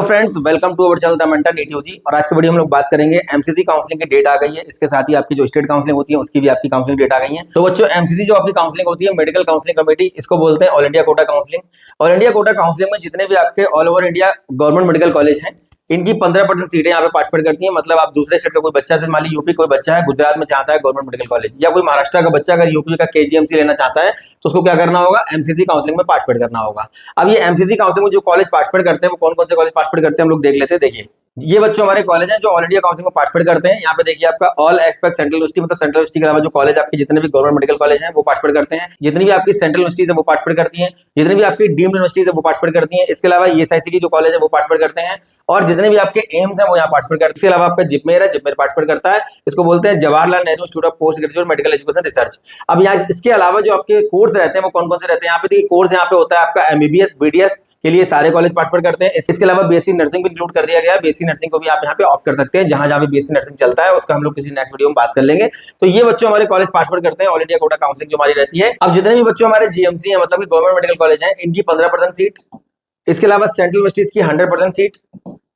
तो friends, welcome to our channel the mentor Neetuji. और आज के वीडियो में हम लोग बात करेंगे एमसीसी काउंसलिंग की डेट आ गई है। इसके साथ ही आपकी जो स्टेट काउंसलिंग होती है उसकी भी आपकी काउंसलिंग डेट आ गई है। तो बच्चों, एमसीसी जो आपकी काउंसलिंग होती है, मेडिकल काउंसलिंग कमेटी, इसको बोलते हैं all India quota counselling. All India quota counselling में जितने भी आपके all over India government medical college हैं, इनकी 15% सीटें यहाँ पे पार्टिसिपेट करती हैं। मतलब आप दूसरे स्टेट का कोई बच्चा, से मान ली यूपी कोई बच्चा है, गुजरात में चाहता है गवर्नमेंट मेडिकल कॉलेज, या कोई महाराष्ट्र का बच्चा अगर यूपी का केजीएमसी लेना चाहता है तो उसको क्या करना होगा, एमसीसी काउंसलिंग में पार्टिसिपेट करना होगा। अब ये एमसीसी काउंसलिंग में जो कॉलेज पार्टिसिपेट करते हैं वो कौन कौन से कॉलेज पार्टिसिपेट करते हैं हम लोग देख लेते हैं। देखिए, ये बच्चों हमारे कॉलेज हैं जो ऑल इंडिया काउंसलिंग में पार्टिसिपेट करते हैं। यहाँ पे देखिए आपका ऑल एस्पेक्ट सेंट्रल यूनिवर्सिटी, मतलब सेंट्रल यूनिवर्सिटी के अलावा जो कॉलेज आपके जितने भी गवर्नमेंट मेडिकल कॉलेज हैं वो पार्टिसिपेट करते हैं। जितनी भी आपकी सेंट्रल यूनिवर्सिटीज है वो पार्टिसिपेट करती हैं। जितनी भी आपकी डीम्ड यूनिवर्सिटीज है वो पार्टिसिपेट करती हैं। इसके अलावा ईएसआईसी की जो कॉलेज है वो पार्टिसिपेट करते हैं। और जितने भी आपके एम्स है वो यहाँ पार्टिसिपेट करते हैं। इसके अलावा आपका जिपमेर है, जिपमेर पार्टिसिपेट करता है। इसको बोलते हैं Jawaharlal Nehru institute of post graduate medical education research. अब यहाँ इसके अलावा जो आपके कोर्स रहते हैं वो कौन कौन से रहते हैं, यहाँ पे देखिए कोर्स यहाँ पे होता है आपका एमबीबीएस, बीडीएस के लिए सारे कॉलेज पार्टिसिपेट करते हैं। इसके अलावा बीएससी नर्सिंग भी इंक्लूड कर दिया गया है। बीएससी नर्सिंग को भी आप यहाँ पे ऑप्ट कर सकते हैं। जहां जहां भी बीएससी नर्सिंग चलता है उसका हम लोग किसी नेक्स्ट वीडियो में बात कर लेंगे। तो ये बच्चों हमारे कॉलेज पार्टिसिपेट करते हैं ऑल इंडिया कोटा काउंसलिंग जो हमारी रहती है। अब जितने भी बच्चों हमारे जीएमसी है, मतलब गवर्नमेंट मेडिकल कॉलेज है, इनकी 15% सीट। इसके अलावा सेंट्रल यूनिवर्सिटीज की 100% सीट,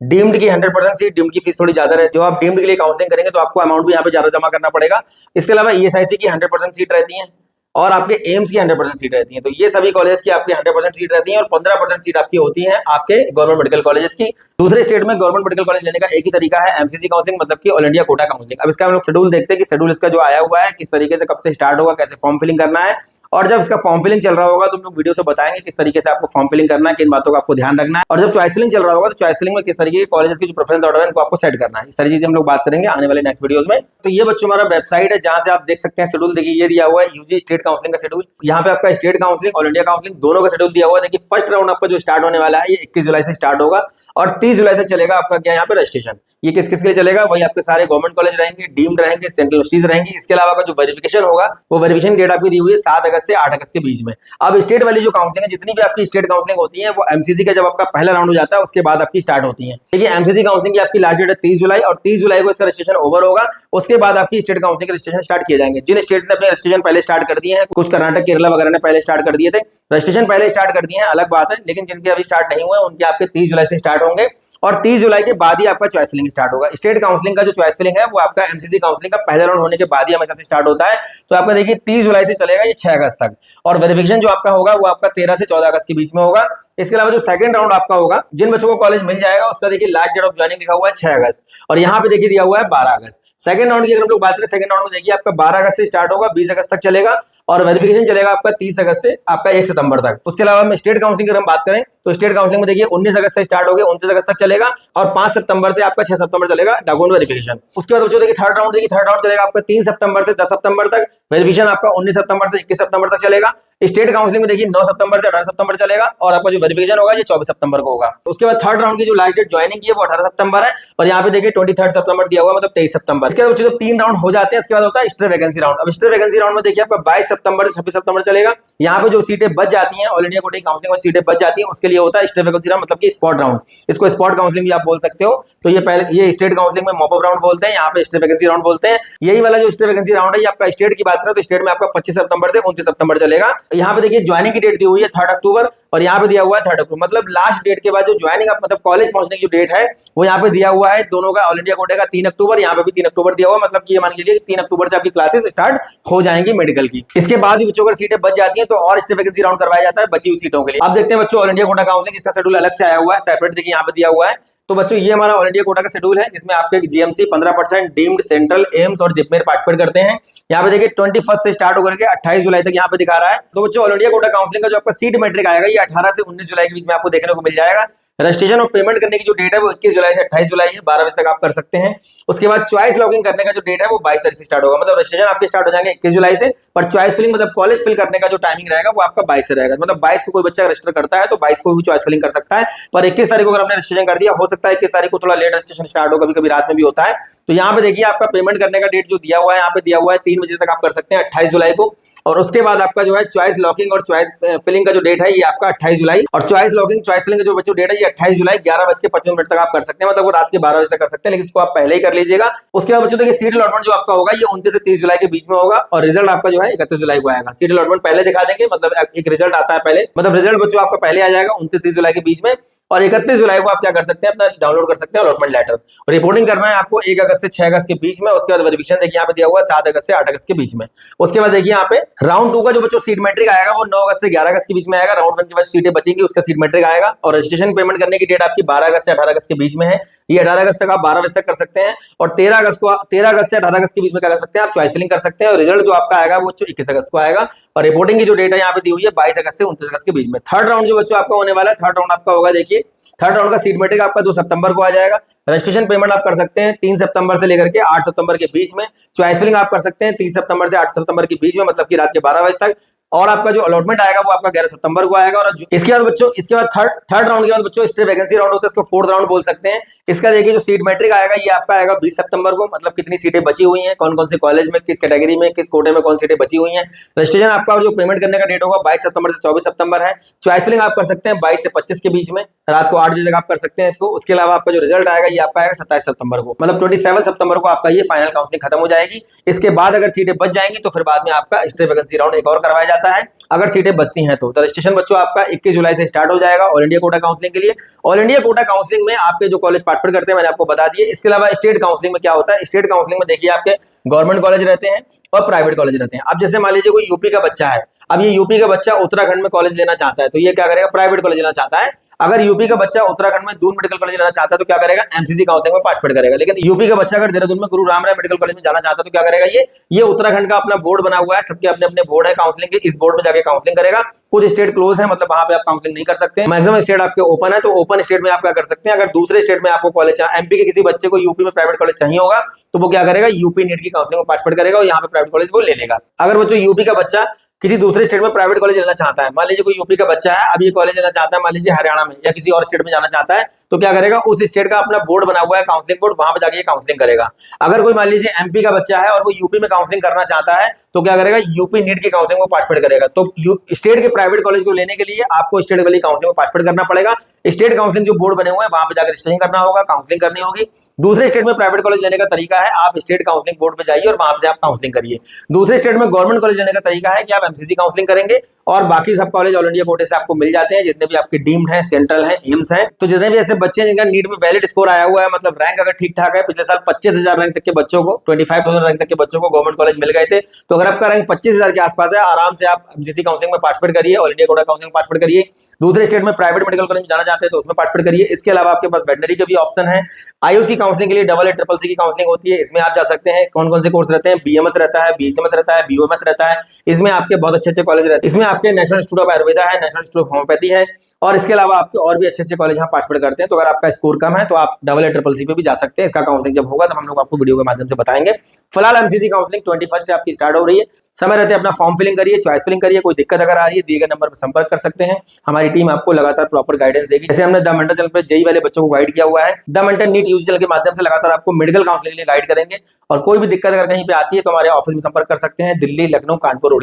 डीम्ड की 100% सीट। डीम्ड की फीस थोड़ी ज्यादा है, जो आप डीम्ड के लिए काउंसलिंग करेंगे तो आपको अमाउंट भी यहाँ पे ज्यादा जमा करना पड़ेगा। इसके अलावा ईएसआईसी की 100% सीट रहती है और आपके एम्स की 100% सीट रहती है। तो ये सभी कॉलेज की आपकी 100% सीट रहती है और 15% सीट आपकी होती है आपके गवर्नमेंट मेडिकल कॉलेजेस की। दूसरे स्टेट में गवर्नमेंट मेडिकल कॉलेज लेने का एक ही तरीका है, एमसीसी काउंसलिंग, मतलब कि ऑल इंडिया कोटा काउंसलिंग। अब इसका हम लोग शेड्यूल देखते हैं कि शेड्यूल इसका जो आया हुआ है किस तरीके से, कब से स्टार्ट होगा, कैसे फॉर्म फिलिंग करना है। और जब इसका फॉर्म फिलिंग चल रहा होगा तो हम लोग वीडियो से बताएंगे किस तरीके से आपको फॉर्म फिलिंग करना है, किन बातों का आपको ध्यान रखना है। और जब चॉइस फिलिंग चल रहा होगा तो चॉइस फिलिंग में किस तरीके के कॉलेजेस की जो प्रेफरेंस ऑर्डर है इनको आपको सेट करना है। इस तरह चीजें हम लोग बात करेंगे आने वाले नेक्स्ट वीडियोस में। तो ये बच्चों हमारा वेबसाइट है जहां से आप देख सकते हैं शेड्यूल। देखिए ये दिया हुआ है यूजी स्टेट काउंसलिंग का शेड्यूल। यहाँ पे आपका state counselling all India counselling दोनों का शेड्यूल दिया हुआ है। देखिए फर्स्ट राउंड आपका जो स्टार्ट होने वाला है ये 21 जुलाई से स्टार्ट होगा और 30 जुलाई तक चलेगा आपका क्या यहाँ पे रजिस्ट्रेशन। ये किस किस के लिए चलेगा, वही आपके सारे गवर्नमेंट कॉलेज रहेंगे, डीम्ड रहेंगे, सेंट्रल यूनिवर्सिटीज रहेंगी। इसके अलावा जो वेरिफिकेशन होगा वो वेरिफिकेशन डेट आपकी दी हुई है 7 अगस्त से 8 अगस्त के बीच में। अब स्टेट वाली जो काउंसलिंग है, जितनी भी आपकी स्टेट काउंसलिंग होती है वो एमसीसी का जब आपका पहला राउंड हो जाता है उसके बाद आपकी स्टार्ट होती है। देखिए एमसीसी काउंसलिंग की आपकी लास्ट डेट है 30 जुलाई और 30 जुलाई को इसका रजिस्ट्रेशन ओवर होगा। उसके बाद आपकी स्टेट काउंसलिंग के रजिस्ट्रेशन स्टार्ट किए जाएंगे। जिन स्टेट ने अपने रजिस्ट्रेशन पहले स्टार्ट कर दिए हैं, कुछ कर्नाटक, केरला वगैरह ने पहले स्टार्ट कर दिए थे, रजिस्ट्रेशन पहले स्टार्ट कर दिए हैं, अलग बात है। लेकिन जिनके अभी स्टार्ट नहीं हुए उनके आपके 30 जुलाई से स्टार्ट होंगे और 30 जुलाई के बाद ही आपका चॉइस फिलिंग स्टार्ट होगा। स्टेट काउंसलिंग का जो चॉइस फिलिंग है वो आपका एमसीसी काउंसलिंग का पहला राउंड होने के बाद ही हमेशा से स्टार्ट होता है। तो आपका देखिए 30 जुलाई से चलेगा ये 6 अगस्त तक। और वेरिफिकेशन जो आपका होगा वो आपका 13 से 14 अगस्त के बीच में होगा। इसके अलावा जो सेकंड राउंड आपका होगा, जिन बच्चों को कॉलेज मिल जाएगा उसका देखिए लास्ट डेट ऑफ ज्वाइनिंग लिखा हुआ है 6 अगस्त और यहाँ पे देखिए दिया हुआ है 12 अगस्त। सेकंड राउंड की अगर हम लोग बात करें, सेकंड राउंड में देखिए आपका 12 अगस्त से स्टार्ट होगा, 20 अगस्त तक चलेगा और वेरिफिकेशन चलेगा आपका 30 अगस्त से आपका 1 सितंबर तक। उसके अलावा में स्टेट काउंसलिंग की हम बात करें तो स्टेट काउंसलिंग में देखिए 19 अगस्त से स्टार्ट हो गया, 29 अगस्त तक चलेगा और 5 सितंबर से आपका 6 सितंबर चलेगा डॉक्यूमेंट वेरिफिकेशन। उसके बाद बच्चों देखिए थर्ड राउंड, देखिए थर्ड राउंड चलेगा आपका 3 सितंबर से 10 सितंबर तक। वेरिफिकेशन आपका 19 सितंबर से 21 सितंबर तक चलेगा। स्टेट काउंसलिंग में देखिए 9 सितंबर से 18 सितंबर चलेगा और आपका जो वेरिफिकेशन होगा ये 24 सितंबर को होगा। उसके बाद थर्ड राउंड की जो लास्ट डेट ज्वाइनिंग की है वो 18 सितंबर है और यहाँ पे देखिए 23 सितंबर दिया हुआ, मतलब 23 सितंबर। इसके बाद जब 3 राउंड हो जाते हैं इसके बाद होता है स्टेट वैकेंसी राउंड। अब स्टेट वैकेंसी राउंड में देखिए आपका 22 सितंबर से 26 सितंबर चलेगा। यहाँ पे जो सीटें बच जाती हैं ऑल इंडिया कोटा काउंसलिंग में सीटें बच जाती हैं उसके लिए होता है स्टेट वैकेंसी राउंड, मतलब कि स्पॉट राउंड। इसको स्पॉट काउंसलिंग भी आप बोल सकते हो। तो ये पहले ये स्टेट काउंसलिंग में मॉपअप राउंड बोलते हैं, यहाँ पे स्टेट वैकेंसी राउंड बोलते हैं। यही वाला जो स्टेट वैकेंसी राउंड है ये आपका स्टेट की बात करें तो स्टेट में आपका 25 सितंबर से 29 सितंबर चलेगा। यहाँ पे देखिए ज्वाइनिंग की डेट दी हुई है 3 अक्टूबर और यहाँ पे दिया हुआ है 3 अक्टूबर, मतलब लास्ट डेट के बाद जो ज्वाइनिंग आप मतलब कॉलेज पहुंचने की जो डेट है वो यहाँ पे दिया हुआ है दोनों का, ऑल इंडिया कोटे का 3 अक्टूबर, यहाँ पे भी 3 अक्टूबर दिया हुआ, मतलब कि ये मान लीजिए 3 अक्टूबर से आपकी क्लासेस स्टार्ट हो जाएंगी मेडिकल की। इसके बाद भी बच्चों अगर सीटें बच जाती हैं तो और स्टेट वैकेंसी राउंड करवाया जाता है बची हुई सीटों के लिए। अब देखते हैं बच्चों ऑल इंडिया कोटा काउंसलिंग, इसका शेड्यूल अलग से आया हुआ है सेपरेट, देखिए यहाँ पे दिया हुआ है। तो बच्चों ये हमारा ऑल इंडिया कोटा का शेड्यूल है जिसमें आपके जीएमसी 15%, डीम्ड, सेंट्रल, एम्स और जिपमेर पार्टिसिपेट करते हैं। यहाँ पे देखिए 21 से स्टार्ट होकर के 28 जुलाई तक यहाँ पे दिखा रहा है। तो बच्चों ऑल इंडिया कोटा काउंसलिंग का जो आपका सीट मैट्रिक आएगा ये 18 से 19 जुलाई के बीच में आपको देखने को मिल जाएगा। रजिस्ट्रेशन और पेमेंट करने की जो डेट है वो 21 जुलाई से 28 जुलाई है, 12 बजे तक आप कर सकते हैं। उसके बाद चॉइस लॉगिंग करने का जो डेट है वो 22 तारीख से स्टार्ट होगा, मतलब रजिस्ट्रेशन आपके स्टार्ट हो जाएंगे 21 जुलाई से, पर चॉइस फिलिंग मतलब कॉलेज फिल करने का जो टाइमिंग रहेगा वो आपका 22 से रहेगा। मतलब 22 को कोई बच्चा रजिस्टर करता है तो 22 को भी चॉइस फिलिंग कर सकता है, पर 21 तारीख को अगर आपने रजिस्ट्रेशन कर दिया, हो सकता है 21 तारीख को थोड़ा लेट रजिस्ट्रेशन स्टार्ट हो, कभी कभी रात में भी होता है, तो यहाँ पे देखिए आपका पेमेंट करने का डेट जो दिया हुआ है, यहाँ पे दिया हुआ है 3 बजे तक आप कर सकते हैं 28 जुलाई को। और उसके बाद आपका जो है चॉइस लॉकिंग और चॉइस फिलिंग का जो डेट है ये आपका 28 जुलाई, और चॉइस लॉकिंग चॉइस फिलिंग का जो बच्चों डेट है ये 28 जुलाई 11:55 तक आप कर सकते हैं, मतलब वो रात के 12 बजे तक कर सकते हैं, लेकिन इसको आप पहले ही कर लीजिएगा। उसके बाद बच्चों देखिए सीट अलॉटमेंट जो आपका होगा ये 29 से 30 जुलाई के बीच में होगा, और रिजल्ट आपका जो है 31 जुलाई को आएगा। सीट अलॉटमेंट पहले दिखा देंगे, मतलब एक रिजल्ट आता है पहले, मतलब रिजल्ट बच्चों आपका पहले आ जाएगा 29-30 जुलाई के बीच में, और 31 जुलाई को आप क्या कर सकते हैं, अपना डाउनलोड कर सकते हैं अलॉटमेंट लेटर। रिपोर्टिंग करना है आपको 1 अगस्त से 6 अगस्त के बीच में। उसके बाद वेरिफिकेशन देखिए यहाँ पे दिया हुआ है 7 अगस्त से 8 अगस्त के बीच में। उसके बाद देखिए यहाँ पे राउंड 2 का जो बच्चों सीट मैट्रिक आएगा वो 9 अगस्त से 11 अगस्त के बीच में आएगा। राउंड 1 के बाद सीटें बचेंगी, उसका सीट मैट्रिक आएगा, और रजिस्ट्रेशन पेमेंट करने की डेट आपकी 12 अगस्त से 18 अगस्त के बीच में है। ये 18 अगस्त तक आप 12 बजे तक कर सकते हैं, और 13 अगस्त से 18 अगस्त के बीच में क्या कर सकते हैं, आप चॉइस फिलिंग कर सकते हैं। और रिजल्ट जो आपका आएगा वो 21 अगस्त को आएगा, और रिपोर्टिंग की जो डेट है यहाँ पे दी हुई है 22 अगस्त से 29 अगस्त के बीच में। थर्ड राउंड जो बच्चों आपका होने वाला है, थर्ड राउंड आपका होगा देखिए, थर्ड राउंड का सीट मैट्रिक आपका 2 सितंबर को आ जाएगा। रजिस्ट्रेशन पेमेंट आप कर सकते हैं 3 सितंबर से लेकर के 8 सितंबर के बीच में। चॉइस फिलिंग आप कर सकते हैं 30 सितंबर से 8 सितंबर के बीच में, मतलब कि रात के 12 बजे तक। और आपका जो अलॉटमेंट आएगा वो आपका 11 सितंबर को आएगा। और इसके बाद बच्चों, इसके बाद थर्ड राउंड के बाद बच्चों स्टे वैकेंसी राउंड होता है, इसको फोर्थ राउंड बोल सकते हैं। इसका देखिए जो सीट मैट्रिक आएगा ये आपका आएगा 20 सितंबर को, मतलब कितनी सीटें बची हुई हैं, कौन कौन से कॉलेज में, किस कैटेगरी में, किस कोटे में कौन सीटें बची हुई हैं। रजिस्ट्रेशन आपका जो पेमेंट करने का डेट होगा 22 सितंबर से 24 सितंबर है। चॉइस फिलिंग आप कर सकते हैं 22 से 25 के बीच में, रात को 8 बजे तक आप कर सकते हैं इसको। उसके अलावा आपका जो रिजल्ट आएगा ये आपका आएगा 27 सितंबर को, मतलब 27 सितंबर को आपका ये फाइनल काउंसलिंग खत्म हो जाएगी। इसके बाद अगर सीटें बच जाएंगी तो फिर बाद में आपका स्टे वैकेंसी राउंड एक और करवाया जाता है, अगर सीटें बचती हैं तो। रजिस्ट्रेशन बच्चों आपका 21 जुलाई से स्टार्ट हो जाएगा ऑल इंडिया कोटा काउंसलिंग के लिए। ऑल इंडिया कोटा काउंसलिंग में आपके जो कॉलेज पार्टिसिपेट करते हैं मैंने आपको बता दिए। इसके अलावा स्टेट काउंसलिंग में क्या होता है, स्टेट काउंसलिंग में देखिए आपके गवर्नमेंट कॉलेज रहते हैं और प्राइवेट कॉलेज रहते हैं। अब जैसे मान लीजिए कोई यूपी का बच्चा है, अब ये यूपी का बच्चा उत्तराखंड में कॉलेज लेना चाहता है, तो ये क्या करेगा, प्राइवेट कॉलेज लेना चाहता है। अगर यूपी का बच्चा उत्तराखंड में दून मेडिकल कॉलेज लेना चाहता है तो क्या करेगा, एमसीसी काउंसलिंग में पार्टिसिपेट करेगा। लेकिन यूपी का बच्चा अगर देहरादून में गुरु रामराय मेडिकल कॉलेज में जाना चाहता है तो क्या करेगा, ये उत्तराखंड का अपना बोर्ड बना हुआ है, सबके अपने अपने बोर्ड है काउंसलिंग के, इस बोर्ड में जाके काउंसलिंग करेगा। कुछ स्टेट क्लोज है, मतलब वहां पे आप काउंसलिंग नहीं कर सकते। मैक्सिमम स्टेट आपके ओपन है, तो ओपन स्टेट में आप क्या कर सकते हैं, अगर दूसरे स्टेट में आपको कॉलेज, एमपी के किसी बच्चे को यूपी में प्राइवेट कॉलेज चाहिए होगा तो वो क्या करेगा, यूपी नीट की काउंसलिंग में पार्टिसिपेट करेगा और यहाँ पे प्राइवेट कॉलेज वो ले लेगा। अगर बच्चों यूपी का बच्चा किसी दूसरे स्टेट में प्राइवेट कॉलेज लेना चाहता है, मान लीजिए कोई यूपी का बच्चा है, अब ये कॉलेज लेना चाहता है मान लीजिए हरियाणा में या किसी और स्टेट में जाना चाहता है, तो क्या करेगा, उस स्टेट का अपना बोर्ड बना हुआ है काउंसलिंग बोर्ड, वहां पे जाके काउंसलिंग करेगा। अगर कोई मान लीजिए एमपी का बच्चा है और वो यूपी में काउंसलिंग करना चाहता है तो क्या करेगा, यूपी नीट की काउंसलिंग में पार्टिसिपेट करेगा। तो स्टेट के प्राइवेट कॉलेज को लेने के लिए आपको स्टेट वाली काउंसलिंग में पार्टिसिपेट करना पड़ेगा। स्टेट काउंसलिंग जो बोर्ड बने हुए हैं वहां पे जाकर रजिस्ट्रेशन करना होगा, काउंसलिंग करनी होगी। दूसरे स्टेट में प्राइवेट कॉलेज लेने का तरीका है, आप स्टेट काउंसलिंग बोर्ड पे जाइए और वहां से आप काउंसलिंग करिए। दूसरे स्टेट में गवर्नमेंट कॉलेज लेने का तरीका है कि आप एमसीसी काउंसलिंग करेंगे, और बाकी सब कॉलेज ऑल इंडिया कोटे से आपको मिल जाते हैं, जितने भी आपके डीम्ड हैं, सेंट्रल हैं, एम्स हैं। तो जितने भी ऐसे बच्चे जिनका नीट में वैलिड स्कोर आया हुआ है, मतलब रैंक अगर ठीक ठाक है, पिछले साल 25,000 रैंक तक के बच्चों को, 25,000 रैंक तक के बच्चों को गवर्नमेंट कॉलेज मिल गए थे, तो अगर आपका रैंक 25,000 के आसपास है, आराम से आप एमसीसी काउंसलिंग में पार्टिसिपेट करिए, ऑल इंडिया कोटा काउंसलिंग में पार्टिसिपेट करिए। दूसरे स्टेट में प्राइवेट मेडिकल कॉलेज में जाना चाहते हैं तो उसमें पार्टिसिपेट करिए। इसके अलावा आपके पास वेटनरी के भी ऑप्शन है। आयुष की काउंसलिंग के लिए AA-CCC की काउंसलिंग होती है, इसमें आप जा सकते हैं। कौन कौन से कोर्स रहते हैं, बीएमएस रहता है, बीएचएमएस रहता है, बीओएमएस रहता है, इसमें आपके बहुत अच्छे अच्छे कॉलेज रहते हैं। इसमें आपके नेशनल इंस्टीट्यूट ऑफ आयुर्वेदा है, नेशनल इंस्टीट्यूट ऑफ होम्योपैथी है, और इसके अलावा आपके और भी अच्छे अच्छे कॉलेज यहाँ पार्टिसिपेट करते हैं। तो अगर आपका स्कोर कम है तो आप AA-CCC पे भी जा सकते हैं। इसका काउंसलिंग जब होगा तब हम लोग आपको वीडियो के माध्यम से बताएंगे। फिलहाल एमसीसी काउंसलिंग 21 आपकी स्टार्ट हो रही है, समय रहते अपना फॉर्म फिलिंग करिए, चॉइस फिलिंग करिए। कोई दिक्कत अगर आ रही है दिए गए नंबर पर संपर्क कर सकते हैं, हमारी टीम आपको लगातार प्रॉपर गाइडेंस देगी। जैसे हमने द मेंटर चैनल पर जेई वाले बच्चों को गाइड किया हुआ है, the mentor NEET UG channel के माध्यम से लगातार आपको मेडिकल काउंसलिंग के लिए गाइड करेंगे। और कोई भी दिक्कत अगर कहीं पे आती है तो हमारे ऑफिस में संपर्क कर सकते हैं, दिल्ली, लखनऊ, कानपुर।